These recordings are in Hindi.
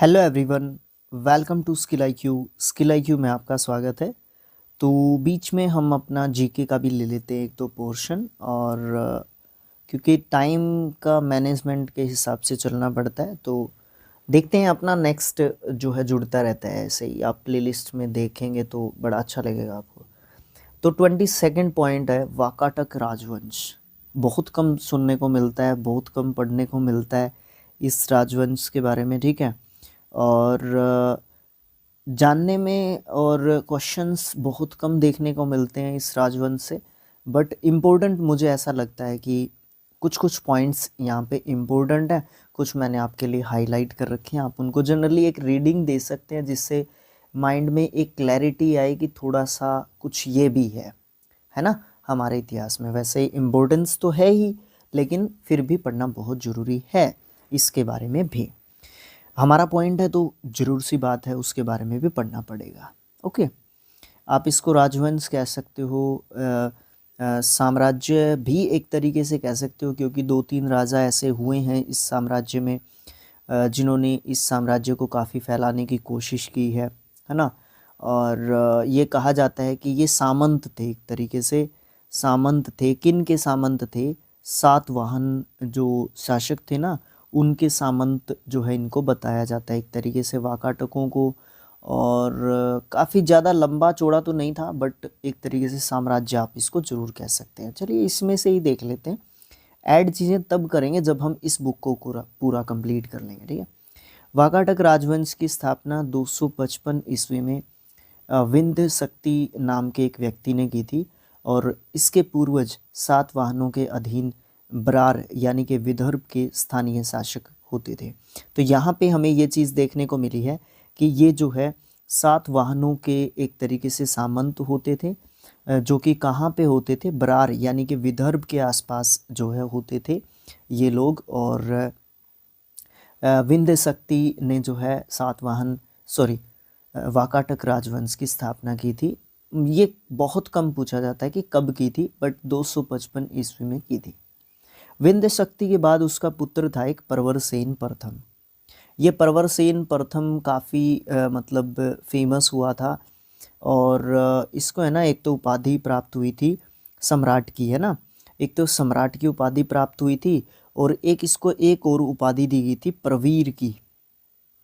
Hello everyone, welcome to skill I Q. Skill I Q में आपका स्वागत है। तो बीच में हम अपना जीके का भी ले लेते हैं एक दो पोर्शन, और क्योंकि टाइम का मैनेजमेंट के हिसाब से चलना पड़ता है, तो देखते हैं अपना नेक्स्ट जो है जुड़ता रहता है। ऐसे ही आप प्लेलिस्ट में देखेंगे तो बड़ा अच्छा लगेगा आपको। तो 22nd पॉइंट है वाकाटक राजवंश। बहुत कम सुनने को मिलता है, बहुत कम पढ़ने को मिलता है इस राजवंश के बारे में, ठीक है। और जानने में और क्वेश्चंस बहुत कम देखने को मिलते हैं इस राजवंश से। बट इम्पोर्टेंट मुझे ऐसा लगता है कि कुछ कुछ पॉइंट्स यहाँ पे इम्पोर्टेंट है, कुछ मैंने आपके लिए हाईलाइट कर रखे हैं। आप उनको जनरली एक रीडिंग दे सकते हैं, जिससे माइंड में एक क्लैरिटी आए कि थोड़ा सा कुछ ये भी है ना। हमारे इतिहास में वैसे इम्पोर्टेंस तो है ही, लेकिन फिर भी पढ़ना बहुत ज़रूरी है इसके बारे में भी। हमारा पॉइंट है तो ज़रूर सी बात है, उसके बारे में भी पढ़ना पड़ेगा। ओके, आप इसको राजवंश कह सकते हो, साम्राज्य भी एक तरीके से कह सकते हो, क्योंकि दो तीन राजा ऐसे हुए हैं इस साम्राज्य में जिन्होंने इस साम्राज्य को काफ़ी फैलाने की कोशिश की है ना। और ये कहा जाता है कि ये सामंत थे, एक तरीके से सामंत थे। किन के सामंत थे? सातवाहन जो शासक थे ना, उनके सामंत जो है इनको बताया जाता है एक तरीके से, वाकाटकों को। और काफ़ी ज़्यादा लंबा चौड़ा तो नहीं था, बट एक तरीके से साम्राज्य आप इसको ज़रूर कह सकते हैं। चलिए इसमें से ही देख लेते हैं। ऐड चीज़ें तब करेंगे जब हम इस बुक को पूरा कंप्लीट कर लेंगे, ठीक है। वाकाटक राजवंश की स्थापना 255 ईस्वी में विंध्य शक्ति नाम के एक व्यक्ति ने की थी, और इसके पूर्वज सातवाहनों के अधीन बरार यानी कि विदर्भ के स्थानीय शासक होते थे। तो यहाँ पे हमें ये चीज़ देखने को मिली है कि ये जो है सातवाहनों के एक तरीके से सामंत होते थे, जो कि कहाँ पे होते थे? बरार यानी कि विदर्भ के आसपास जो है होते थे ये लोग। और विंध्य शक्ति ने जो है वाकाटक राजवंश की स्थापना की थी। ये बहुत कम पूछा जाता है कि कब की थी, बट 255 ईस्वी में की थी। विंध्य शक्ति के बाद उसका पुत्र था एक प्रवरसेन प्रथम। ये प्रवरसेन प्रथम काफ़ी मतलब फेमस हुआ था, और इसको है ना एक तो उपाधि प्राप्त हुई थी सम्राट की, है ना। एक तो सम्राट की उपाधि प्राप्त हुई थी, और एक इसको एक और उपाधि दी गई थी प्रवीर की,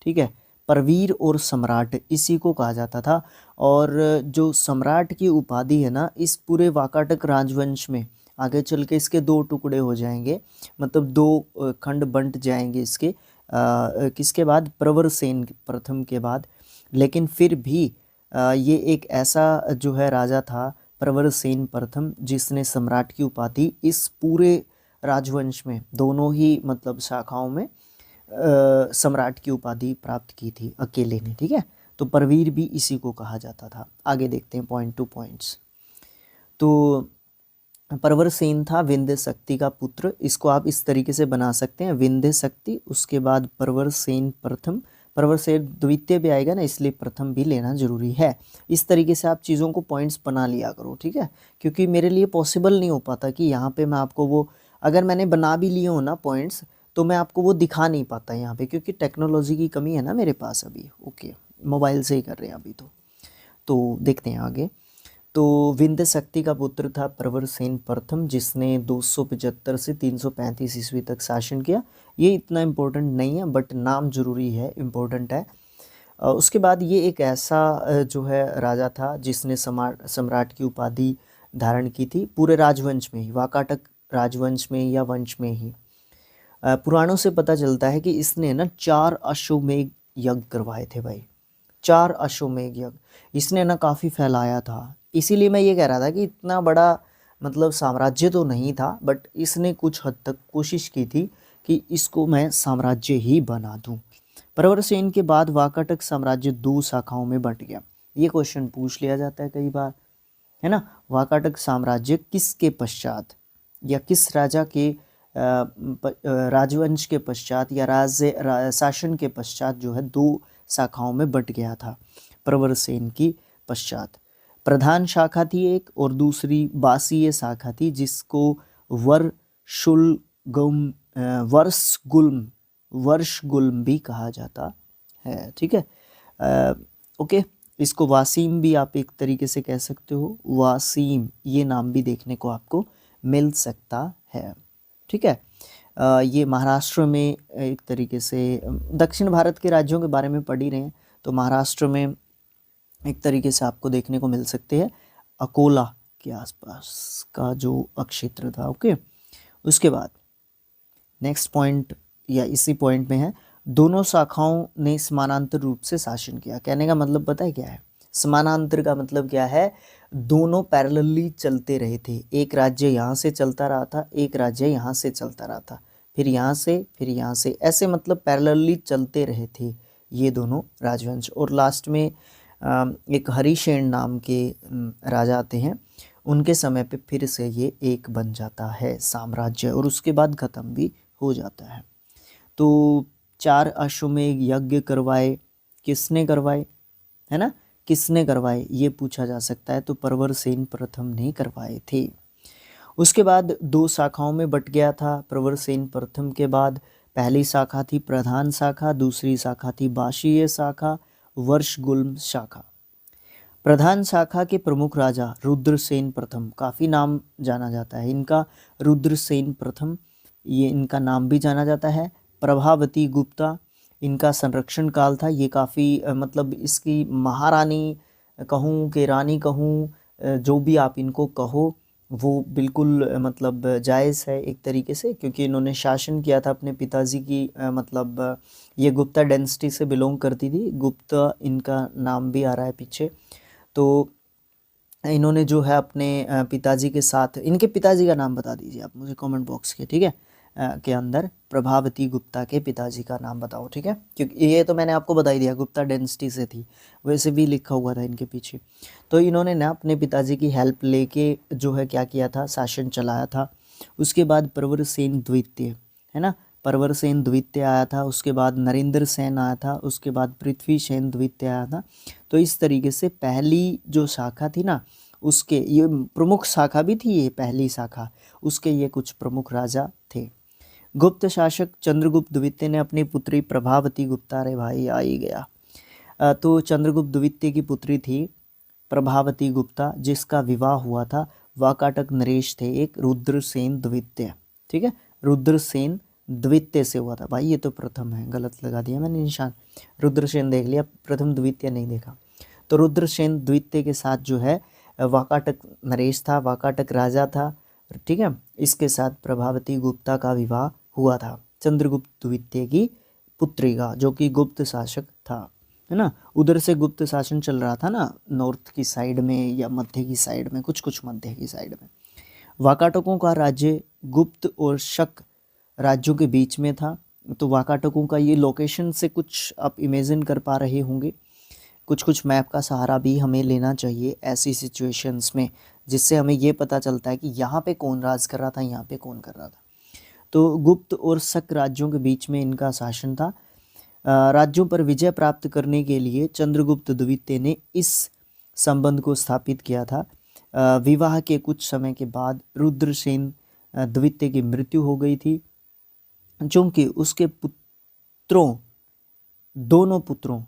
ठीक है। प्रवीर और सम्राट इसी को कहा जाता था। और जो सम्राट की उपाधि है ना, इस पूरे वाकाटक राजवंश में आगे चल के इसके दो टुकड़े हो जाएंगे, मतलब दो खंड बंट जाएंगे इसके किसके बाद? प्रवरसेन प्रथम के बाद। लेकिन फिर भी ये एक ऐसा जो है राजा था प्रवरसेन प्रथम, जिसने सम्राट की उपाधि इस पूरे राजवंश में दोनों ही मतलब शाखाओं में सम्राट की उपाधि प्राप्त की थी अकेले ने, ठीक है। तो परवीर भी इसी को कहा जाता था। आगे देखते हैं पॉइंट टू पॉइंट्स। तो प्रवरसेन था विंध्य शक्ति का पुत्र। इसको आप इस तरीके से बना सकते हैं, विंध्य शक्ति, उसके बाद प्रवरसेन प्रथम। प्रवरसेन द्वितीय भी आएगा ना, इसलिए प्रथम भी लेना जरूरी है। इस तरीके से आप चीज़ों को पॉइंट्स बना लिया करो, ठीक है। क्योंकि मेरे लिए पॉसिबल नहीं हो पाता कि यहाँ पे मैं आपको वो, अगर मैंने बना भी लिए हो ना पॉइंट्स, तो मैं आपको वो दिखा नहीं पाता यहाँ पे, क्योंकि टेक्नोलॉजी की कमी है ना मेरे पास अभी। ओके, मोबाइल से ही कर रहे हैं अभी तो देखते हैं आगे। तो विंध्य शक्ति का पुत्र था प्रवरसेन प्रथम, जिसने 275 से 335 ईस्वी तक शासन किया। ये इतना इम्पोर्टेंट नहीं है, बट नाम जरूरी है, इम्पोर्टेंट है। उसके बाद ये एक ऐसा जो है राजा था जिसने सम्राट की उपाधि धारण की थी पूरे राजवंश में ही, वाकाटक राजवंश में या वंश में ही। पुराणों से पता चलता है कि इसने ना 4 अश्वमेध यज्ञ करवाए थे भाई। 4 अश्वमेध यज्ञ इसने ना काफ़ी फैलाया था। इसीलिए मैं ये कह रहा था कि इतना बड़ा मतलब साम्राज्य तो नहीं था, बट इसने कुछ हद तक कोशिश की थी कि इसको मैं साम्राज्य ही बना दूं। प्रवरसेन के बाद वाकाटक साम्राज्य 2 शाखाओं में बंट गया। ये क्वेश्चन पूछ लिया जाता है कई बार, है ना। वाकाटक साम्राज्य किसके पश्चात या किस राजा के राजवंश के पश्चात या शासन के पश्चात जो है 2 शाखाओं में बंट गया था प्रवरसेन की पश्चात। प्रधान शाखा थी एक, और दूसरी बासीय शाखा थी, जिसको वर्षगुल्म वर्षगुल्म भी कहा जाता है, ठीक है। ओके, इसको वासीम भी आप एक तरीके से कह सकते हो, वासीम ये नाम भी देखने को आपको मिल सकता है, ठीक है। ये महाराष्ट्र में एक तरीके से दक्षिण भारत के राज्यों के बारे में पढ़ ही रहे हैं, तो महाराष्ट्र में एक तरीके से आपको देखने को मिल सकते हैं अकोला के आसपास का जो क्षेत्र था। ओके, उसके बाद नेक्स्ट पॉइंट या इसी पॉइंट में है, दोनों शाखाओं ने समानांतर रूप से शासन किया। कहने का मतलब पता है क्या है? समानांतर का मतलब क्या है? दोनों पैरेलली चलते रहे थे। एक राज्य यहाँ से चलता रहा था, एक राज्य यहाँ से चलता रहा था, फिर यहाँ से, फिर यहाँ से, ऐसे मतलब पैरेलली चलते रहे थे ये दोनों राजवंश। और लास्ट में एक हरिशेन नाम के राजा आते हैं, उनके समय पे फिर से ये एक बन जाता है साम्राज्य, और उसके बाद ख़त्म भी हो जाता है। तो 4 अश्वमेध यज्ञ करवाए, किसने करवाए, है ना, किसने करवाए ये पूछा जा सकता है। तो प्रवरसेन प्रथम ने करवाए थे। उसके बाद 2 शाखाओं में बट गया था प्रवरसेन प्रथम के बाद। पहली शाखा थी प्रधान शाखा, दूसरी शाखा थी बाशीय शाखा, वर्षगुल्म शाखा। प्रधान शाखा के प्रमुख राजा रुद्रसेन प्रथम, काफ़ी नाम जाना जाता है इनका, रुद्रसेन प्रथम ये इनका नाम भी जाना जाता है। प्रभावती गुप्ता इनका संरक्षण काल था। ये काफ़ी मतलब इसकी महारानी कहूँ कि रानी कहूँ, जो भी आप इनको कहो वो बिल्कुल मतलब जायज़ है एक तरीके से, क्योंकि इन्होंने शासन किया था अपने पिताजी की मतलब ये गुप्ता डेंसिटी से बिलोंग करती थी। गुप्ता इनका नाम भी आ रहा है पीछे। तो इन्होंने जो है अपने पिताजी के साथ, इनके पिताजी का नाम बता दीजिए आप मुझे कमेंट बॉक्स के, ठीक है, के अंदर प्रभावती गुप्ता के पिताजी का नाम बताओ, ठीक है, क्योंकि ये तो मैंने आपको बता ही दिया गुप्ता डेंसिटी से थी, वैसे भी लिखा हुआ था इनके पीछे। तो इन्होंने ना अपने पिताजी की हेल्प लेके जो है क्या किया था, शासन चलाया था। उसके बाद प्रवरसेन द्वितीय, है ना, प्रवरसेन द्वितीय आया था। उसके बाद नरेंद्र सेन आया था। उसके बाद पृथ्वीसेन द्वितीय आया था। तो इस तरीके से पहली जो शाखा थी ना, उसके ये प्रमुख शाखा भी थी, ये पहली शाखा, उसके ये कुछ प्रमुख राजा थे। गुप्त शासक चंद्रगुप्त द्वितीय ने अपनी पुत्री प्रभावती गुप्ता, रे भाई आ ही गया, तो चंद्रगुप्त द्वितीय की पुत्री थी प्रभावती गुप्ता, जिसका विवाह हुआ था वाकाटक नरेश थे एक रुद्रसेन द्वितीय, ठीक है, रुद्रसेन द्वितीय से हुआ था। भाई ये तो प्रथम है, गलत लगा दिया मैंने निशान, रुद्रसेन देख लिया, प्रथम द्वितीय नहीं देखा। तो रुद्रसेन द्वितीय के साथ जो है वाकाटक नरेश था, वाकाटक राजा था, ठीक है, इसके साथ प्रभावती गुप्ता का विवाह हुआ था चंद्रगुप्त द्वितीय की पुत्री का, जो कि गुप्त शासक था, है ना। उधर से गुप्त शासन चल रहा था ना, नॉर्थ की साइड में या मध्य की साइड में, कुछ मध्य की साइड में। वाकाटकों का राज्य गुप्त और शक राज्यों के बीच में था। तो वाकाटकों का ये लोकेशन से कुछ आप इमेजिन कर पा रहे होंगे, कुछ मैप का सहारा भी हमें लेना चाहिए ऐसी सिचुएशंस में, जिससे हमें ये पता चलता है कि यहाँ पे कौन राज कर रहा था, यहाँ पे कौन कर रहा था। तो गुप्त और शक राज्यों के बीच में इनका शासन था। राज्यों पर विजय प्राप्त करने के लिए चंद्रगुप्त द्वितीय ने इस संबंध को स्थापित किया था। विवाह के कुछ समय के बाद रुद्रसेन द्वितीय की मृत्यु हो गई थी, चूँकि उसके दोनों पुत्रों,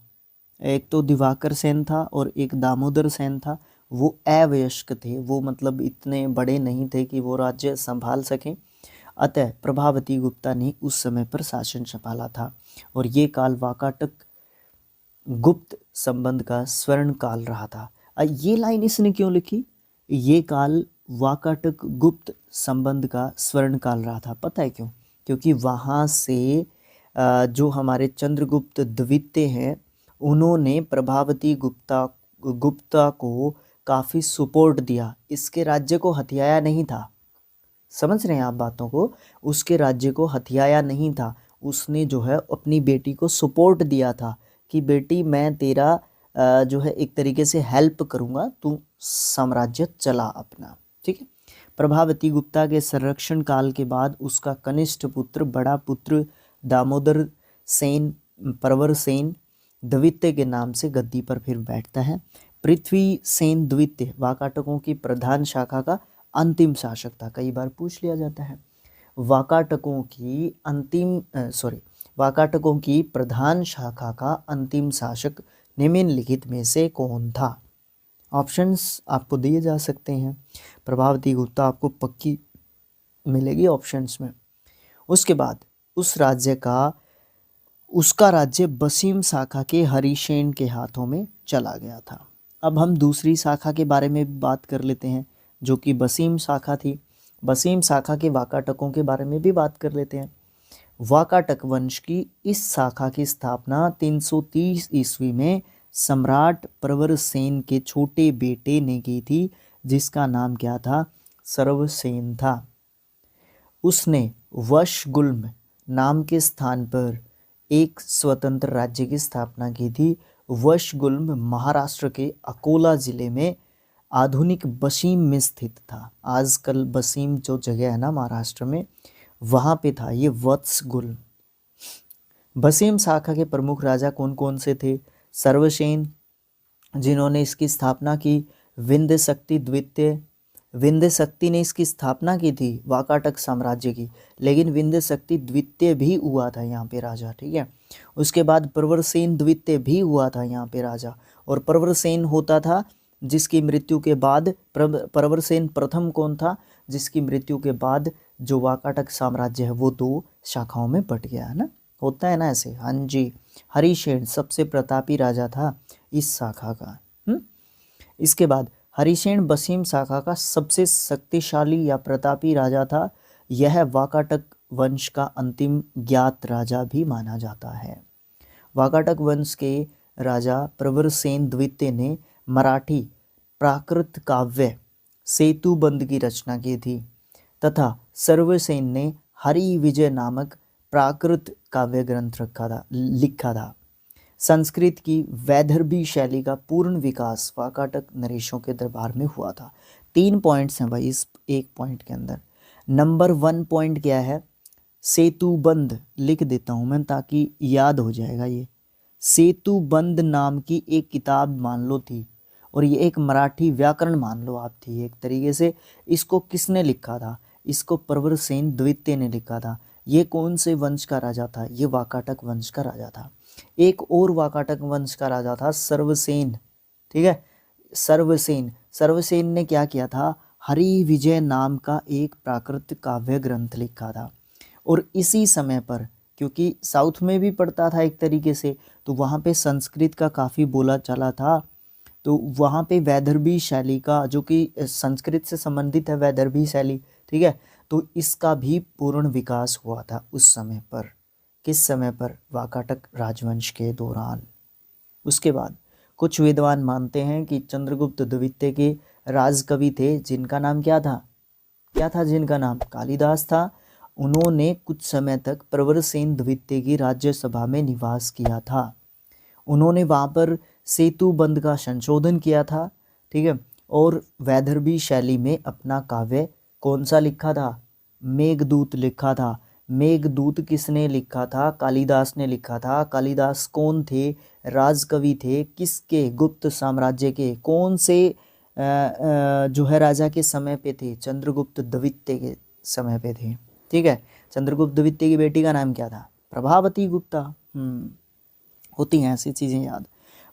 एक तो दिवाकर सेन था और एक दामोदर सेन था, वो अवयस्क थे, वो मतलब इतने बड़े नहीं थे कि वो राज्य संभाल सकें। अतः प्रभावती गुप्ता ने उस समय पर शासन संभाला था, और ये काल वाकाटक गुप्त संबंध का स्वर्ण काल रहा था। ये लाइन इसने क्यों लिखी, ये काल वाकाटक गुप्त संबंध का स्वर्ण काल रहा था, पता है क्यों? क्योंकि वहाँ से जो हमारे चंद्रगुप्त द्वितीय हैं, उन्होंने प्रभावती गुप्ता को काफ़ी सपोर्ट दिया, इसके राज्य को हथियाया नहीं था। समझ रहे हैं आप बातों को? उसके राज्य को हथियाया नहीं था, उसने जो है अपनी बेटी को सपोर्ट दिया था कि बेटी मैं तेरा जो है एक तरीके से हेल्प करूँगा, तू साम्राज्य चला अपना, ठीक है। प्रभावती गुप्ता के संरक्षण काल के बाद उसका कनिष्ठ पुत्र, बड़ा पुत्र दामोदर सेन प्रवरसेन द्वितीय के नाम से गद्दी पर फिर बैठता है। पृथ्वीसेन द्वितीय वाकाटकों की प्रधान शाखा का अंतिम शासक था। कई बार पूछ लिया जाता है वाकाटकों की वाकाटकों की प्रधान शाखा का अंतिम शासक निम्नलिखित में से कौन था? ऑप्शंस आपको दिए जा सकते हैं। प्रभावती गुप्ता आपको पक्की मिलेगी ऑप्शंस में। उसके बाद उसका राज्य बसीम शाखा के हरिसेन के हाथों में चला गया था। अब हम दूसरी शाखा के बारे में बात कर लेते हैं जो कि बसीम शाखा थी। बसीम शाखा के वाकाटकों के बारे में भी बात कर लेते हैं। वाकाटक वंश की इस शाखा की स्थापना 330 ईस्वी में सम्राट प्रवरसेन के छोटे बेटे ने की थी, जिसका नाम क्या था? सर्वसेन था। उसने वशगुल्म नाम के स्थान पर एक स्वतंत्र राज्य की स्थापना की थी। वशगुल्म महाराष्ट्र के अकोला जिले में आधुनिक बसीम में स्थित था। आजकल बसीम जो जगह है ना महाराष्ट्र में, वहाँ पे था ये वत्सगुल्म। बसीम शाखा के प्रमुख राजा कौन कौन से थे? सर्वसेन, जिन्होंने इसकी स्थापना की। विंध्य शक्ति ने इसकी स्थापना की थी वाकाटक साम्राज्य की, लेकिन विंध्य शक्ति द्वितीय भी हुआ था यहाँ पे राजा, ठीक है। उसके बाद प्रवरसेन द्वितीय भी हुआ था यहाँ पे राजा, और प्रवरसेन होता था जिसकी मृत्यु के बाद प्रवरसेन प्रथम कौन था? जिसकी मृत्यु के बाद जो वाकाटक साम्राज्य है वो दो शाखाओं में बट गया है ना, होता है ना ऐसे। हाँ जी, हरिसेन सबसे प्रतापी राजा था इस शाखा का। इसके बाद हरिसेन बसीम शाखा का सबसे शक्तिशाली या प्रतापी राजा था। यह वाकाटक वंश का अंतिम ज्ञात राजा भी माना जाता है। वाकाटक वंश के राजा प्रवरसेन द्वितीय ने मराठी प्राकृत काव्य सेतुबंध की रचना की थी तथा सर्वसेन ने हरि विजय नामक प्राकृत काव्य ग्रंथ लिखा था। संस्कृत की वैदर्भी शैली का पूर्ण विकास वाकाटक नरेशों के दरबार में हुआ था। 3 पॉइंट्स हैं भाई इस एक पॉइंट के अंदर। नंबर 1 पॉइंट क्या है? सेतुबंध लिख देता हूँ मैं ताकि याद हो जाएगा। ये सेतुबंध नाम की एक किताब मान लो थी, और ये एक मराठी व्याकरण मान लो आप थी एक तरीके से। इसको किसने लिखा था? इसको प्रवरसेन द्वितीय ने लिखा था। ये कौन से वंश का राजा था? ये वाकाटक वंश का राजा था। एक और वाकाटक वंश का राजा था सर्वसेन, ठीक है। सर्वसेन ने क्या किया था? हरि विजय नाम का एक प्राकृत काव्य ग्रंथ लिखा था। और इसी समय पर, क्योंकि साउथ में भी पढ़ता था एक तरीके से, तो वहाँ पे संस्कृत का काफ़ी बोला चला था, तो वहाँ पे वैदर्भी शैली का, जो कि संस्कृत से संबंधित है वैदर्भी शैली, ठीक है, तो इसका भी पूर्ण विकास हुआ था उस समय पर। किस समय पर? वाकाटक राजवंश के दौरान। उसके बाद कुछ विद्वान मानते हैं कि चंद्रगुप्त द्वितीय के राजकवि थे, जिनका नाम क्या था जिनका नाम कालिदास था। उन्होंने कुछ समय तक प्रवरसेन द्वितीय की राज्यसभा में निवास किया था। उन्होंने वहाँ पर सेतुबंध का संशोधन किया था, ठीक है, और वैदर्भी शैली में अपना काव्य कौन सा लिखा था? मेघदूत लिखा था। मेघदूत किसने लिखा था? कालिदास ने लिखा था। कालिदास कौन थे? राजकवि थे। किसके? गुप्त साम्राज्य के। कौन से जो है राजा के समय पे थे? चंद्रगुप्त द्वितीय के समय पे थे, ठीक है। चंद्रगुप्त द्वितीय की बेटी का नाम क्या था? प्रभावती गुप्ता। होती हैं ऐसी चीज़ें याद।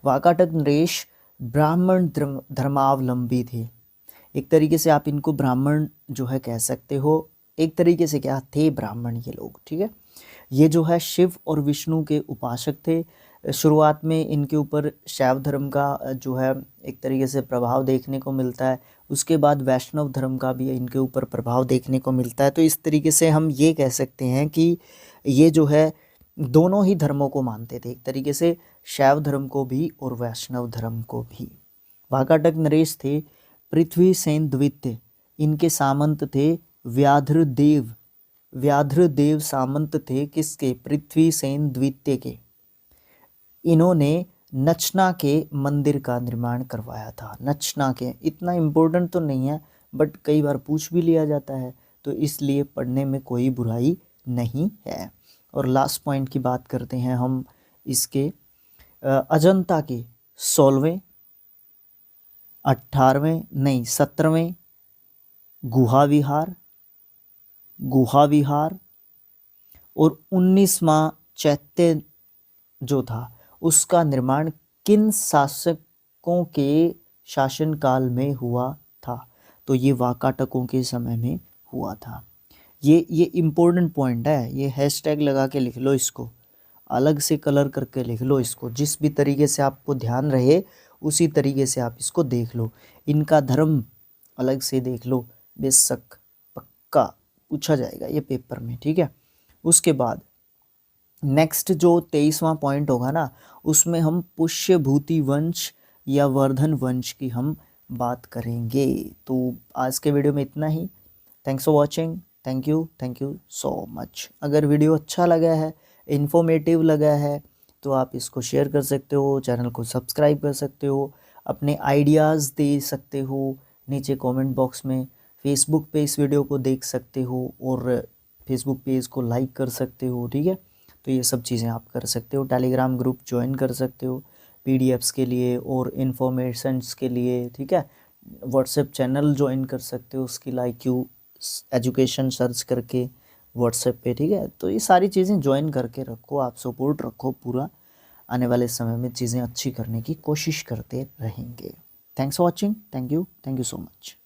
वाकाटक नरेश ब्राह्मण धर्मावलंबी थे। एक तरीके से आप इनको ब्राह्मण जो है कह सकते हो। एक तरीके से क्या थे? ब्राह्मण ये लोग, ठीक है। ये जो है शिव और विष्णु के उपासक थे। शुरुआत में इनके ऊपर शैव धर्म का जो है एक तरीके से प्रभाव देखने को मिलता है। उसके बाद वैष्णव धर्म का भी इनके ऊपर प्रभाव देखने को मिलता है। तो इस तरीके से हम ये कह सकते हैं कि ये जो है दोनों ही धर्मों को मानते थे, एक तरीके से शैव धर्म को भी और वैष्णव धर्म को भी। वाकाटक नरेश थे पृथ्वीसेन द्वितीय। इनके सामंत थे व्याघ्रदेव सामंत थे किसके? पृथ्वीसेन द्वितीय के। इन्होंने नचना के मंदिर का निर्माण करवाया था। नचना के इतना इम्पोर्टेंट तो नहीं है, बट कई बार पूछ भी लिया जाता है, तो इसलिए पढ़ने में कोई बुराई नहीं है। और लास्ट पॉइंट की बात करते हैं हम इसके अजंता के 16वें 18वें नहीं 17वें गुहा विहार और 19वां चैत्य जो था उसका निर्माण किन शासकों के शासनकाल में हुआ था? तो ये वाकाटकों के समय में हुआ था। ये इम्पोर्टेंट पॉइंट है, ये हैशटैग लगा के लिख लो, इसको अलग से कलर करके लिख लो, इसको जिस भी तरीके से आपको ध्यान रहे उसी तरीके से आप इसको देख लो। इनका धर्म अलग से देख लो, बेशक पक्का पूछा जाएगा ये पेपर में, ठीक है। उसके बाद नेक्स्ट जो 23वां पॉइंट होगा ना, उसमें हम पुष्यभूति वंश या वर्धन वंश की हम बात करेंगे। तो आज के वीडियो में इतना ही। Thanks for watching, thank you so much. अगर वीडियो अच्छा लगा है, इन्फॉर्मेटिव लगा है, तो आप इसको शेयर कर सकते हो, चैनल को सब्सक्राइब कर सकते हो, अपने आइडियाज़ दे सकते हो नीचे कमेंट बॉक्स में। फेसबुक पे इस वीडियो को देख सकते हो और फेसबुक पेज को लाइक कर सकते हो, ठीक है। तो ये सब चीज़ें आप कर सकते हो। टेलीग्राम ग्रुप ज्वाइन कर सकते हो पीडीएफ्स के लिए और इन्फॉर्मेशंस के लिए, ठीक है। व्हाट्सएप चैनल ज्वाइन कर सकते हो, स्किल IQ एजुकेशन सर्च करके व्हाट्सएप पे, ठीक है। तो ये सारी चीज़ें ज्वाइन करके रखो, आप सपोर्ट रखो पूरा। आने वाले समय में चीज़ें अच्छी करने की कोशिश करते रहेंगे। Thanks for watching, thank you so much.